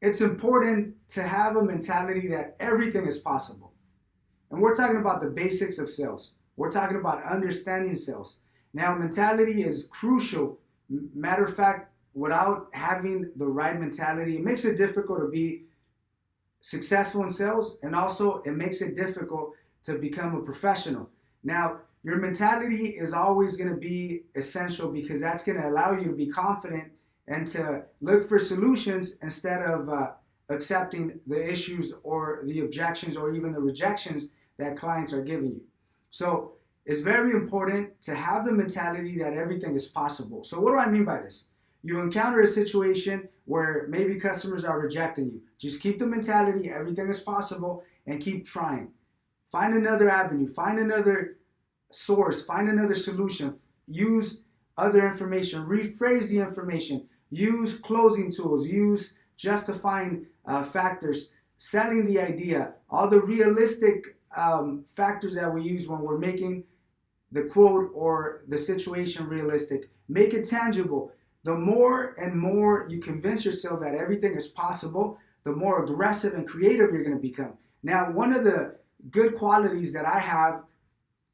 it's important to have a mentality that everything is possible. And we're talking about the basics of sales. We're talking about understanding sales. Now, mentality is crucial. Matter of fact, without having the right mentality, it makes it difficult to be successful in sales, and also it makes it difficult to become a professional. Now, your mentality is always going to be essential because that's going to allow you to be confident and to look for solutions instead of accepting the issues or the objections or even the rejections that clients are giving you. So it's very important to have the mentality that everything is possible. So what do I mean by this? You encounter a situation where maybe customers are rejecting you. Just keep the mentality, everything is possible, and keep trying. Find another avenue, find another source, find another solution. Use other information, rephrase the information, use closing tools, use justifying factors, selling the idea, all the realistic factors that we use when we're making the quote or the situation realistic. Make it tangible. The more and more you convince yourself that everything is possible, the more aggressive and creative you're going to become. Now, one of the good qualities that I have,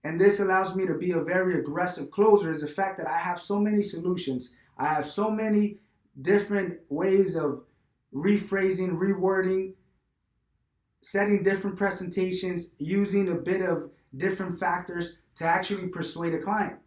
and this allows me to be a very aggressive closer, is the fact that I have so many solutions. I have so many different ways of rephrasing, rewording, setting different presentations, using a bit of different factors to actually persuade a client.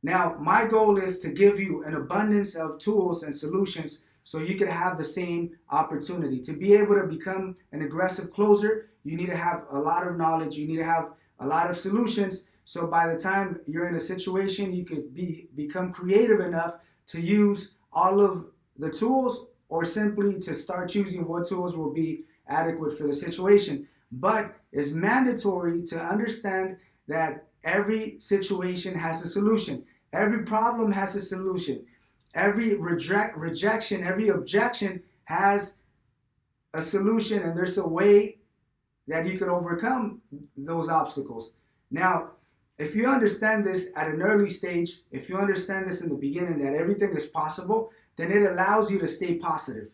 Now, my goal is to give you an abundance of tools and solutions so you can have the same opportunity. To be able to become an aggressive closer, you need to have a lot of knowledge, you need to have a lot of solutions, so by the time you're in a situation, you could become creative enough to use all of the tools or simply to start choosing what tools will be adequate for the situation. But it's mandatory to understand that every situation has a solution. Every problem has a solution. Every rejection, every objection has a solution, and there's a way that you can overcome those obstacles. Now, if you understand this at an early stage, if you understand this in the beginning, that everything is possible, then it allows you to stay positive.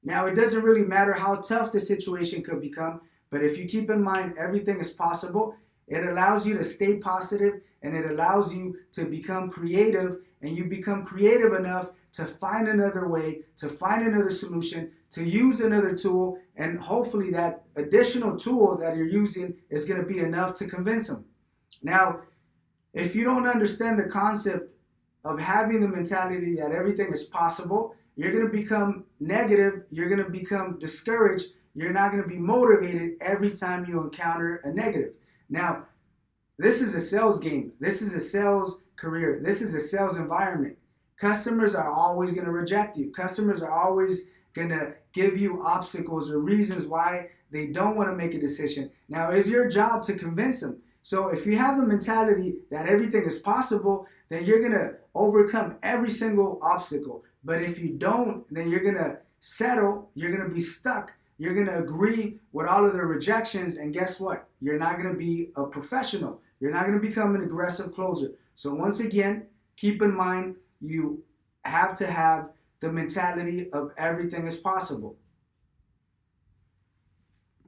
Now, it doesn't really matter how tough the situation could become, but if you keep in mind everything is possible, it allows you to stay positive, and it allows you to become creative, and you become creative enough to find another way, to find another solution, to use another tool, and hopefully that additional tool that you're using is going to be enough to convince them. Now, if you don't understand the concept of having the mentality that everything is possible, you're going to become negative, you're going to become discouraged, you're not going to be motivated every time you encounter a negative. Now, this is a sales game. This is a sales career. This is a sales environment. Customers are always going to reject you. Customers are always going to give you obstacles or reasons why they don't want to make a decision. Now, it's your job to convince them. So if you have the mentality that everything is possible, then you're going to overcome every single obstacle. But if you don't, then you're going to settle, you're going to be stuck. You're going to agree with all of the rejections, and guess what? You're not going to be a professional. You're not going to become an aggressive closer. So once again, keep in mind, you have to have the mentality of everything is possible.